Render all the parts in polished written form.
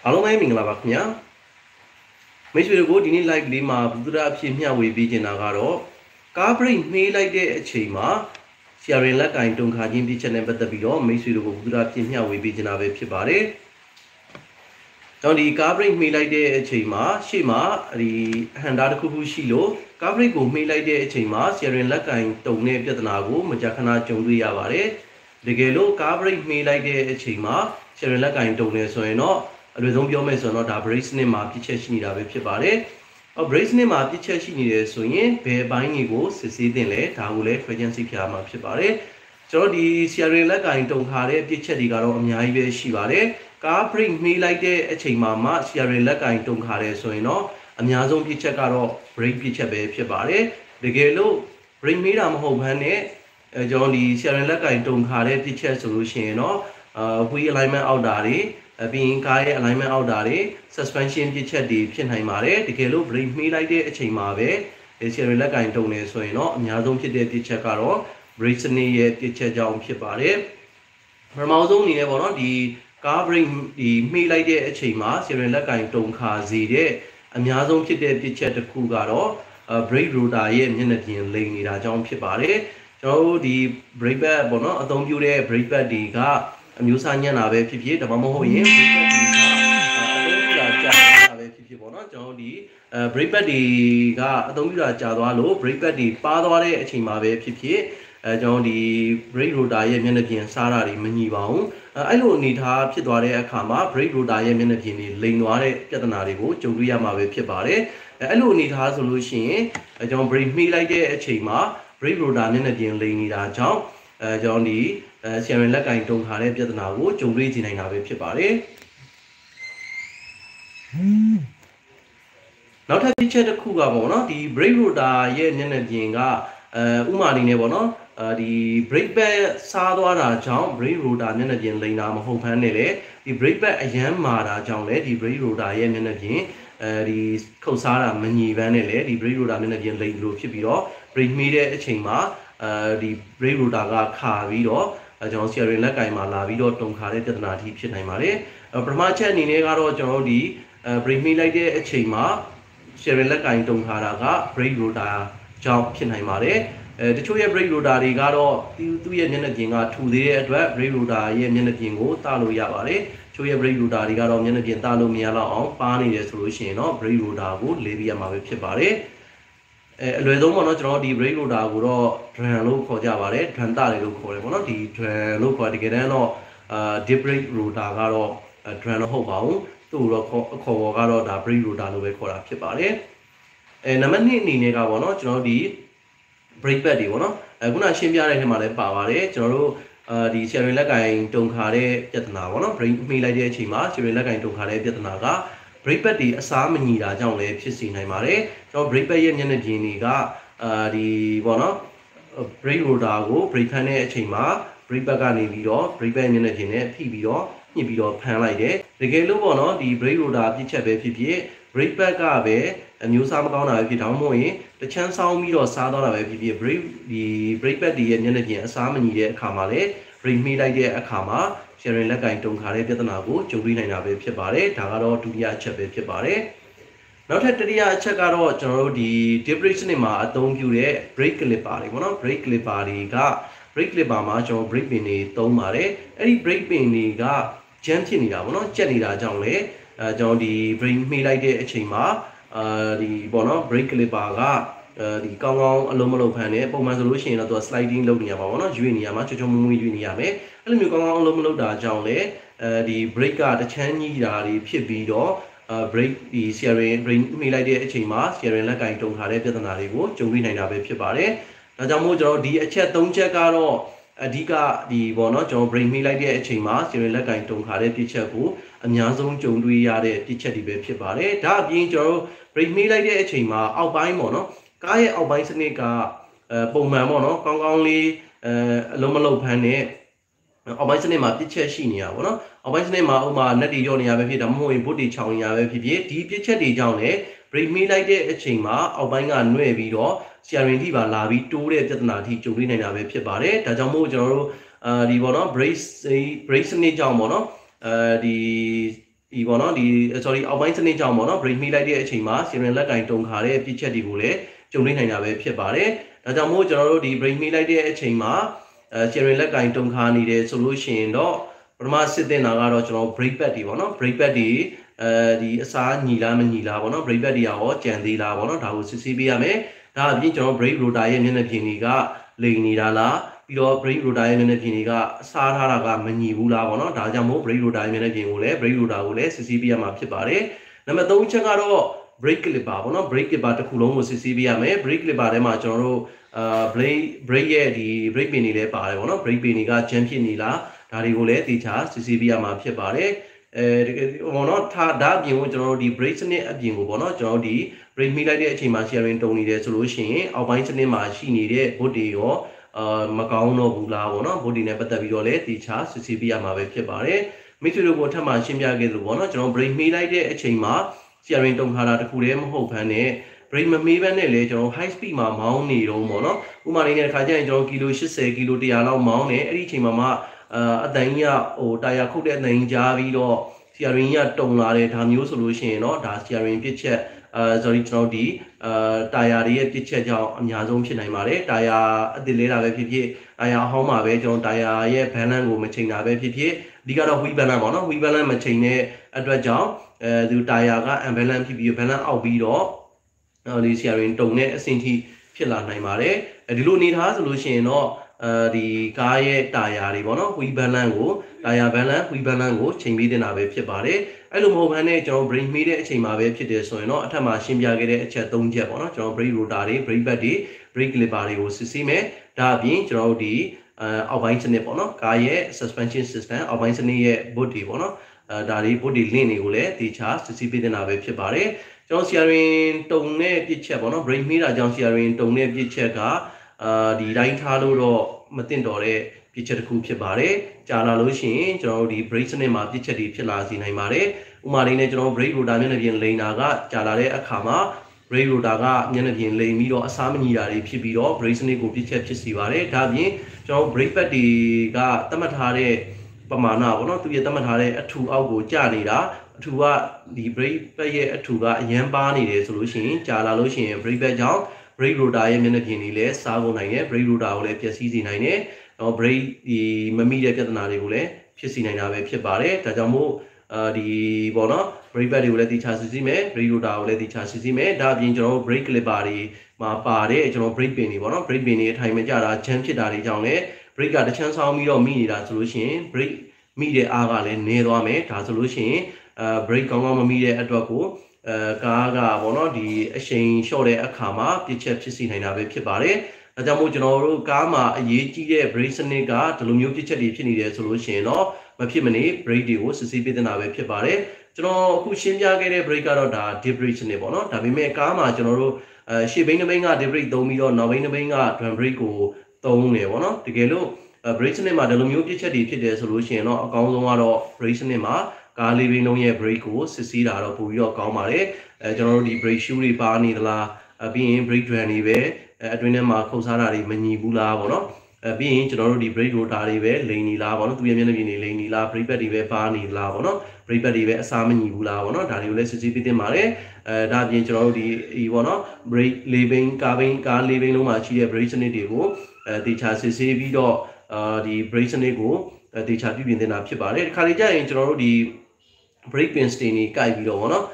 Along I mean Lavacnia. Miss will go in like Lima, Buddha Pimia will be in Agaro. Cabri me like the Chima. Sharing like I don't have him teach and never the below. Miss will go Buddha Pimia will be in a web Chibare. Now the Cabri me like the Chima, Shima, the Handaku Shilo, Cabri go me like the Chima, sharing like I don't name Yatanago, Majakana Chungi Avare. The Gelo Cabri me like the Chima, sharing like I don't know so no. အလွယ်ဆုံးပြောမယ်ဆိုတော့ဒါ brace နဲ့မှာပြည့်ချက်ရှိနေတာပဲဖြစ်ပါတယ်။ brace နဲ့မှာပြည့်ချက်ရှိနေတယ်ဆိုရင်ဘယ်ပိုင်းတွေကိုစစ်ဆေးတင်လဲဒါကိုလည်း frequency ဖြာမှာဖြစ်ပါတယ်။ကျွန်တော်ဒီ serial လက်ကင်တုံထားတဲ့ပြည့်ချက်တွေကတော့အများကြီးပဲရှိပါတယ်။ကား brake မှီးလိုက်တဲ့အချိန်မှာမှ serial လက်ကင်တုံထားတယ်ဆိုရင်တော့အများဆုံးပြည့်ချက်ကတော့ brake ပြည့်ချက်ပဲဖြစ်ပါတယ်။တကယ်လို့ brake မှီးတာမဟုတ်ဘဲနဲ့ကျွန်တော်ဒီ serial လက်ကင်တုံထားတဲ့ပြည့်ချက်ဆိုလို့ရှိရင်တော့wheel alignment အောက်တာတွေပြီးရင်ကားရဲ့ alignment အောက်တာတွေ suspension ပြည့်ချက်တွေဖြစ်နိုင်ပါတယ်တကယ်လို့ brake မှီးလိုက်တဲ့အချိန်မှာပဲ serial လက်ကင်တုံနေဆိုရင်တော့အများဆုံးဖြစ်တဲ့ပြည့်ချက်ကတော့ brake စနစ်ရဲ့ပြည့်ချက်ကြောင့်ဖြစ်ပါတယ်ပထမဆုံးအနေနဲ့ပေါ့နော်ဒီကား brake ဒီမှီးလိုက်တဲ့အချိန်မှာ serial လက်ကင်တုံခါစေတဲ့အများဆုံးဖြစ်တဲ့ပြည့်ချက်တစ်ခုကတော့ brake rotor ရဲ့မျက်နှာပြင်လိမ်နေတာကြောင့်ဖြစ်ပါတယ်ကျွန်တော်တို့ဒီ brake pad ပေါ့နော်အသုံးပြုတဲ့ brake pad တွေကအမျိုးအစားညံ့တာပဲဖြစ်ဖြစ်ဒါမှမဟုတ်ရင် brake pad တွေကအသုံးပြုတာကြာတာပဲဖြစ်ဖြစ်ပေါ့နော်ကျွန်တော်ဒီbrake pad တွေကအသုံးပြုတာကြာသွားလို့ brake pad တွေပါသွားတဲ့အချိန်မှာပဲဖြစ်ဖြစ်ကျွန်တော်ဒီ brake rotor ရဲ့မျက်နှာပြင်စားတာတွေမညီပါဘူးအဲ့လိုအနေထားဖြစ်သွားတဲ့အခါမှာ brake rotor ရဲ့မျက်နှာပြင်တွေလိမ်သွားတဲ့ပြဿနာတွေကိုကြုံတွေ့ရမှာပဲဖြစ်ပါတယ်အဲ့လိုအနေထားဆိုလို့ရှိရင်ကျွန်တော် brake မှီးလိုက်တဲ့အချိန်မှာ brake rotor မျက်နှာပြင်လိမ်နေတာကြောင့်ကျွန်တော်ဒီserial လက်ကင်တုံထားတဲ့ပြဿနာကိုကြုံတွေ့ကြနိုင်တာပဲဖြစ်ပါတယ်နောက်ထပ်တစ်ချက်တစ်ခုကပေါ့နော်ဒီ brake rotor ရဲ့မျက်နှာပြင်ကဥမာအနေနဲ့ပေါ့နော်ဒီ brake pad စားသွားတာကြောင့် brake rotor မျက်နှာပြင်လိမ်တာမဟုတ်ဘဲနဲ့လေဒီ brake pad အရမ်းမာတာကြောင့်လေဒီ brake rotor ရဲ့မျက်နှာပြင်ဒီခုတ်စားတာမညီဘဲနဲ့လေဒီ brake rotor မျက်နှာပြင်လိမ်လို့ဖြစ်ပြီးတော့ brake မှီးတဲ့အချိန်မှာဒီ brake rotor ကခါပြီးတော့ကျွန်တော် serial လက်ကင်မှာလာပြီးတော့တုံခါတဲ့ပြဿနာအထိဖြစ်နိုင်ပါတယ်ပထမချက်အနေနဲ့ကတော့ကျွန်တော်တို့ဒီ brake မှီးလိုက်တဲ့အချိန်မှာ serial လက်ကင်တုံခါတာက brake rotor ကြောင့်ဖြစ်နိုင်ပါတယ်တချို့ရဲ့ brake rotor တွေကတော့သူ့ရဲ့မျက်နှာပြင်ကထူသေးတဲ့အတွက် brake rotor ရဲ့မျက်နှာပြင်ကိုတာလို့ရပါတယ်ချို့ရဲ့ brake rotor တွေကတော့မျက်နှာပြင်တာလို့မရတော့အောင်ပါနေတယ်ဆိုလို့ရှိရင်တော့ brake rotor ကိုလေးပြရမှာပဲဖြစ်ပါတယ်အလွယ်ဆုံးပေါ့နော်ကျွန်တော်ဒီ brake rotor ကိုတော့ drum လို့ခေါ်ကြပါတယ် drum တာတယ်လို့ခေါ်တယ်ပေါ့နော်ဒီ drum လို့ခေါ်တကယ်တမ်းတော့disc brake rotor ကတော့ drum တော့ဟုတ်ပါဘူးသူ့တော့ခေါ်ပေါ်ကတော့ဒါ brake rotor လို့ပဲခေါ်တာဖြစ်ပါတယ်နံပါတ်2အနေနဲ့ကပေါ့နော်ကျွန်တော်ဒီ brake pad တွေပေါ့နော်ခုနရှင်းပြတဲ့ထဲမှာလည်းပါပါတယ်ကျွန်တော်တို့ဒီ serial လက်ကင်တုံခါတဲ့ပြဿနာပေါ့နော် brake မှီးလိုက်တဲ့အချိန်မှာ serial လက်ကင်တုံခါတဲ့ပြဿနာက brake pad တွေအစားမညီတာကြောင့်လည်းဖြစ်စေနိုင်ပါတယ်ကျွန်တော် brake pad ရဲ့မျက်နှာပြင်တွေကဒီပေါ့နော် brake rotor ကို brake ဖမ်းတဲ့အချိန်မှာ brake pad ကနေပြီးတော့ brake pad မျက်နှာပြင်နဲ့ဖိပြီးတော့ညှစ်ပြီးတော့ဖမ်းလိုက်တယ်တကယ်လို့ပေါ့နော်ဒီ brake rotor ပြည့်ချက်ပဲဖြစ်ဖြစ် brake pad ကပဲအမျိုးအစားမကောင်းတာပဲဖြစ်တော့မဟုတ်ရင်တချမ်းဆောင်းပြီးတော့စားသွားတာပဲဖြစ်ဖြစ် brake pad တွေရဲ့မျက်နှာပြင်အစားမညီတဲ့အခါမှာလည်း brake မှီးလိုက်တဲ့အခါမှာ serial လက်ကင်တုံခါတဲ့ပြဿနာကိုကြုံတွေ့နိုင်တာပဲဖြစ်ပါတယ်ဒါကတော့ဒုတိယအချက်ပဲဖြစ်ပါတယ်နောက်ထပ်တတိယအချက်ကတော့ကျွန်တော်တို့ဒီ disc brake နဲ့မှာအသုံးပြုတဲ့ brake clipper တွေပေါ့နော် brake clipper တွေက brake clipper မှာကျွန်တော် brake pin တွေသုံးပါတယ်အဲ့ဒီ brake pin တွေက jam ဖြစ်နေတာပေါ့နော်ကျက်နေတာကြောင့်လေကျွန်တော်ဒီ brake မှီးလိုက်တဲ့အချိန်မှာဒီပေါ့နော် brake clipper ကဒီကောင်းကောင်းအလုံးမလုံးဖမ်းနေပုံမှန်ဆိုလို့ရှိရင်တော့သူက sliding လုပ်နေရပါဘောနော်ရွေ့နေရမှာချွတ်ချွတ်မွေ့မွေ့ရွေ့နေရမယ်အဲ့လိုမျိုးကောင်းကောင်းအလုံးမလုံးတာကြောင့်လေဒီ brake ကတချမ်းကြီးတာတွေဖြစ်ပြီးတော့ brake ဒီ steering brake မှီလိုက်တဲ့အချိန်မှာ steering လက်ကင်တုံထားတဲ့ပြဿနာတွေကိုကြုံတွေ့နိုင်တာပဲဖြစ်ပါတယ်ဒါကြောင့်မို့ကျွန်တော်ဒီအချက်၃ချက်ကတော့အဓိကဒီပေါ့နော်ကျွန်တော် brake မှီလိုက်တဲ့အချိန်မှာ steering လက်ကင်တုံထားတဲ့ပြစ်ချက်ကိုအများဆုံးကြုံတွေ့ရတဲ့ပြစ်ချက်တွေပဲဖြစ်ပါတယ်ဒါအပြင်ကျွန်တော် brake မှီလိုက်တဲ့အချိန်မှာအောက်ပိုင်းပေါ့နော်ကားရဲ့အောက်ပိုင်းစနစ်ကပုံမှန်ပေါ့နော်ကောင်းကောင်းလေးအလုံးမလုံးဖမ်းနဲ့အောက်ပိုင်းစနစ်မှာပြစ်ချက်ရှိနေတာပေါ့နော်အောက်ပိုင်းစနစ်မှာဥမာနက်တီရော့နေရပဲဖြစ်ဒါမှမဟုတ်ရင်ဘုတ်တီချောင်နေရပဲဖြစ်ဖြစ်ဒီပြစ်ချက်တွေကြောင့်လည်း brake မှီလိုက်တဲ့အချိန်မှာအောက်ပိုင်းကနှွဲ့ပြီးတော့ steering ထိပါလာပြီးတိုးတဲ့ပြဿနာထိကြုံတွေ့နိုင်တာပဲဖြစ်ပါတယ်ဒါကြောင့်မို့ကျွန်တော်တို့ဒီပေါ့နော် brake စနစ်ကြောင့်ပေါ့နော်ဒီ ဒီပေါ့နော်ဒီ sorry အောက်ပိုင်းစနစ်ကြောင့်ပေါ့နော် brake မိလိုက်တဲ့အချိန်မှာ steering လက်ကင်တုံခါတဲ့ပြစ်ချက်တွေကိုလည်းကြုံတွေ့နိုင်တာပဲဖြစ်ပါတယ်ဒါကြောင့်မို့ကျွန်တော်တို့ဒီ brake မိလိုက်တဲ့အချိန်မှာsteering လက်ကင်တုံခါနေတယ်ဆိုလို့ရှိရင်တော့ပထမစစ်တင်တာကတော့ကျွန်တော် brake pad တွေပေါ့နော် brake pad တွေဒီအစားညီလားမညီလားပေါ့နော် brake pad တွေရောကြံသေးလားပေါ့နော်ဒါကိုစစ်ဆေးပေးရမယ်ဒါအပြင်ကျွန်တော် brake rotor ရဲ့မျက်နှာပြင်တွေကလိမ်နေတာလားပြီးတော့ brake rotor ရဲ့မျက်နှာပြင်တွေကစားထားတာကမညီဘူးလားပေါ့နော်ဒါကြောင့်မို့ brake rotor ရဲ့မျက်နှာပြင်ကိုလည်း brake rotor ကိုလည်းစစ်ဆေးပေးရမှာဖြစ်ပါတယ်နံပါတ်3ချက်ကတော့ brake clipper ပေါ့နော် brake clipper တစ်ခုလုံးကိုစစ်ဆေးပေးရမယ် brake clipper ထဲမှာကျွန်တော်တို့brake ရဲ့ဒီ brake pin တွေလည်းပါတယ်ပေါ့နော် brake pin တွေက jam ဖြစ်နေလားဒါတွေကိုလည်းတေချာစစ်ဆေးပေးရမှာဖြစ်ပါတယ်ဘောနော်ဒါအပြင်ကိုကျွန်တော်တို့ဒီ brake စနစ်အပြင်ကိုပေါ့နော်ကျွန်တော်တို့ဒီ brake မိလိုက်တဲ့အချိန်မှာ steering တုံနေတယ်ဆိုလို့ရှိရင်အောက်ပိုင်းစနစ်မှာရှိနေတဲ့ boot တွေရောမကောင်းတော့ဘူးလားပေါ့နော် boot တွေနဲ့ပတ်သက်ပြီးတော့လည်းတေချာစစ်ဆေးပေးရမှာပဲဖြစ်ပါတယ်မိတ်ဆွေတို့ကိုထပ်မရှင်းပြခဲ့သလိုပေါ့နော်ကျွန်တော် brake မိလိုက်တဲ့အချိန်မှာ steering တုံထားတာတခုတည်းမဟုတ်ဘဲနဲ့ brake မမေးဘဲနဲ့လည်းကျွန်တော် high speed မှာမောင်းနေတော့ပေါ့နော်ဥပမာလေးနဲ့တစ်ခါကျရင်ကျွန်တော်ကီလို80ကီလို100လောက်မောင်းနေအဲ့ဒီအချိန်မှာမှအတန်ကြီးကဟိုတာယာခုတ်တဲ့အတန်ကြီးကြားပြီးတော့ steering ကတုံလာတယ်ဒါမျိုးဆိုလို့ရှိရင်တော့ဒါ steering ပြစ်ချက်sorry ကျွန်တော်ဒီတာယာတွေရဲ့ပြစ်ချက်ကြောင့်အများဆုံးဖြစ်နိုင်ပါတယ်တာယာအသစ်လဲတာပဲဖြစ်ဖြစ်တာယာအဟောင်းမှာပဲကျွန်တော်တာယာရဲ့ balance ကိုမချိန်တာပဲဖြစ်ဖြစ်အဓိကတော့ wheel balance ပေါ့နော် wheel balance မချိန်တဲ့အတွက်ကြောင့်သူတာယာက unbalance ဖြစ်ပြီး balance အောက်ပြီးတော့ဒီ steering တုံတဲ့အဆင့်ထိဖြစ်လာနိုင်ပါတယ်ဒီလိုအနေထားဆိုလို့ရှိရင်တော့ဒီကားရဲ့တာယာတွေပေါ့နော် wheel balance ကိုတာယာ balance wheel balance ကိုချိန်ပေးတင်တာပဲဖြစ်ပါတယ်အဲ့လိုမဟုတ်ဘဲနဲ့ကျွန်တော် brake မိတဲ့အချိန်မှာပဲဖြစ်တယ်ဆိုရင်တော့အထက်မှာရှင်းပြခဲ့တဲ့အချက်3ချက်ပေါ့နော်ကျွန်တော် brake rotor တွေ brake pad တွေ brake clipper တွေကိုစစ်ဆေးမယ်ဒါအပြင်ကျွန်တော်တို့ဒီအောက်ပိုင်းစနစ်ပေါ့နော်ကားရဲ့ suspension system အောက်ပိုင်းစနစ်ရဲ့ boot တွေပေါ့နော်ဒါတွေ boot တွေ link တွေကိုလည်းတေချာစစ်ဆေးပေးတင်တာပဲဖြစ်ပါတယ်ကျွန်တော် steering တုံတဲ့ပြစ်ချက်ပေါ့နော် brake မိတာကြောင့် steering တုံတဲ့ပြစ်ချက်ကဒီတိုင်းထားလို့တော့မတင်တော်တဲ့ပြစ်ချက်တစ်ခုဖြစ်ပါတယ်ကြာလာလို့ရှိရင်ကျွန်တော်တို့ဒီ brake စနစ်မှာပြစ်ချက်တွေဖြစ်လာစေနိုင်ပါတယ်ဥမာလေးနဲ့ကျွန်တော် brake rotor မျက်နှာပြင်လိမ်တာကကြာလာတဲ့အခါမှာ brake rotor ကမျက်နှာပြင်လိမ်ပြီးတော့အစားမညီတာတွေဖြစ်ပြီးတော့ brake စနစ်ကိုပြစ်ချက်ဖြစ်စေပါတယ်ဒါအပြင်ကျွန်တော် brake pad တွေကသတ်မှတ်ထားတဲ့ပမာဏပေါ့နော်သူရဲ့သတ်မှတ်ထားတဲ့အထူအောက်ကိုကျနေတာအထူကဒီ brake pad ရဲ့အထူကအရန်ပါနေတယ်ဆိုလို့ရှိရင်ကြာလာလို့ရှိရင် brake pad ကြောင့် brake rotor ရဲ့မျက်နှာပြင်တွေလည်းစားကုန်နိုင်တယ် brake rotor ကိုလည်းပျက်စီးစေနိုင်တယ်တော့ brake ဒီမမိတဲ့ပြဿနာတွေကိုလည်းဖြစ်စေနိုင်တာပဲဖြစ်ပါတယ်ဒါကြောင့်မို့ဒီပေါ့နော် brake pad တွေကိုလည်းတေချာစစ်ဆေးမယ် brake rotor ကိုလည်းတေချာစစ်ဆေးမယ်ဒါအပြင်ကျွန်တော်တို့ brake clipper တွေမှာပါတဲ့ကျွန်တော် brake pin တွေပေါ့နော် brake pin တွေအထိုင်မကျတာ jam ဖြစ်တာတွေကြောင့်လည်း brake ကတချမ်းဆောင်းပြီးတော့မိနေတာဆိုလို့ရှိရင် brake မိတဲ့အားကလည်းနည်းသွားမယ်ဒါဆိုလို့ရှိရင်brake ကောင်းကောင်းမမိတဲ့အတွက်ကိုကားကပေါ့နော်ဒီအရှိန်လျှော့တဲ့အခါမှာပြစ်ချက်ဖြစ်စေနိုင်တာပဲဖြစ်ပါတယ်ဒါကြောင့်မို့ကျွန်တော်တို့ကားမှာအရေးကြီးတဲ့ brake စနစ်ကဒီလိုမျိုးပြစ်ချက်တွေဖြစ်နေတယ်ဆိုလို့ရှိရင်တော့မဖြစ်မနေ brake တွေကိုစစ်ဆေးပေးတင်တာပဲဖြစ်ပါတယ်ကျွန်တော်အခုရှင်းပြခဲ့တဲ့ brake ကတော့ဒါ disc brake စနစ်ပေါ့နော်ဒါပေမဲ့ကားမှာကျွန်တော်တို့ရှေ့ဘိန်းတစ်ဘိန်းက disc brake သုံးပြီးတော့နောက်ဘိန်းတစ်ဘိန်းက drum brake ကိုသုံးနေပေါ့နော်တကယ်လို့ brake စနစ်မှာဒီလိုမျိုးပြစ်ချက်တွေဖြစ်တယ်ဆိုလို့ရှိရင်တော့အကောင်းဆုံးကတော့ brake စနစ်မှာကားလေးဘိန်းလုံးရဲ့ brake ကိုစစ်ဆေးတာတော့ပိုပြီးတော့ကောင်းပါတယ်ကျွန်တော်တို့ဒီ brake shoe တွေပါနေသလားပြီးရင် brake drum တွေပဲအတွင်းထဲမှာခုတ်စားတာတွေမညီဘူးလားပေါ့နော်ပြီးရင်ကျွန်တော်တို့ဒီ brake rotor တွေပဲလိမ်နေလားပေါ့နော်သူရဲ့မျက်နှာပြင်တွေလိမ်နေလား brake pad တွေပဲပါနေလားပေါ့နော် brake pad တွေပဲအစားမညီဘူးလားပေါ့နော်ဒါတွေကိုလည်းစစ်ဆေးပေးတင်ပါတယ်ဒါအပြင်ကျွန်တော်တို့ဒီပေါ့နော် brake လေးဘိန်းကားလေးဘိန်းလုံးမှာရှိတဲ့ brake စနစ်တွေကိုတေချာစစ်ဆေးပြီးတော့ဒီ brake စနစ်ကိုတေချာပြုပြင်တင်တာဖြစ်ပါတယ်ဒီခါလေးကျရင်ကျွန်တော်တို့ဒီ brake pin stain တွေကိုက်ပြီးတော့ပေါ့နော်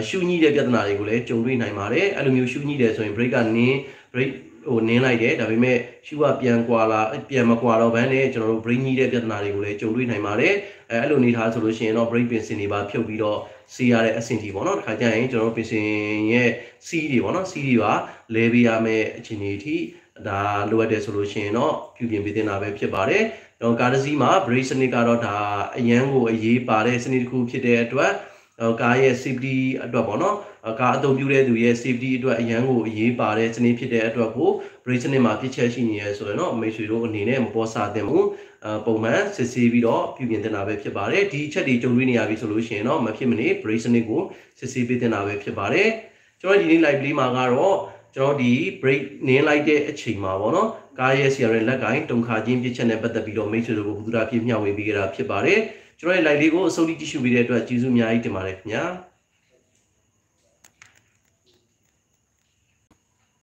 ရှူးညှိတဲ့ပြဿနာတွေကိုလည်းကြုံတွေ့နိုင်ပါတယ်အဲ့လိုမျိုးရှူးညှိတယ်ဆိုရင် brake ကနင်း brake ဟိုနင်းလိုက်တယ်ဒါပေမဲ့ရှူးကပြန်ကွာလာပြန်မကွာတော့ဘဲနဲ့ကျွန်တော်တို့ brake ညှိတဲ့ပြဿနာတွေကိုလည်းကြုံတွေ့နိုင်ပါတယ်အဲ့လိုနေထားဆိုလို့ရှိရင်တော့ brake pin stain တွေပါဖြုတ်ပြီးတော့စီးရတဲ့အဆင့်ကြီးပေါ့နော်ဒီခါကျရင်ကျွန်တော်တို့ pin stain ရဲ့စီးတွေပေါ့နော်စီးတွေပါလဲပေးရမယ့်အခြေအနေအထိဒါလိုအပ်တယ်ဆိုလို့ရှိရင်တော့ပြုပြင်ပေးတင်တာပဲဖြစ်ပါတယ်တော့ကားတစ်စီးမှာ brake စနစ်ကတော့ဒါအရန်ကိုအရေးပါတဲ့စနစ်တစ်ခုဖြစ်တဲ့အတွက်ကားရဲ့ safety အတွက်ပေါ့နော်ကားအသုံးပြုတဲ့သူရဲ့ safety အတွက်အရန်ကိုအရေးပါတဲ့စနစ်ဖြစ်တဲ့အတွက်ကို brake စနစ်မှာပြစ်ချက်ရှိနေရဆိုရင်တော့မိတ်ဆွေတို့အနေနဲ့မပေါ်စားသင့်ဘူးပုံမှန်စစ်ဆေးပြီးတော့ပြုပြင်တင်တာပဲဖြစ်ပါတယ်ဒီချက်တွေကြုံတွေ့နေရပြီဆိုလို့ရှိရင်တော့မဖြစ်မနေ brake စနစ်ကိုစစ်ဆေးပေးတင်တာပဲဖြစ်ပါတယ်ကျွန်တော်ဒီနေ့ live လေးမှာကတော့ကျွန်တော်ဒီ brake နင်းလိုက်တဲ့အချိန်မှာပေါ့နော်ကားရဲ့ steering လက်ကင်တုံခါချင်းပြစ်ချက်နဲ့ပတ်သက်ပြီးတော့မိတ်ဆွေတို့ကိုဘုဒ္ဓပြည့်မျှဝေပေးကြတာဖြစ်ပါတယ် ကျွန်တော်ရဲ့ live လေးကိုအဆုံးထိကြည့်ရှုပေးတဲ့အတွက်ကျေးဇူးအများကြီးတင်ပါတယ်ခင်ဗျာ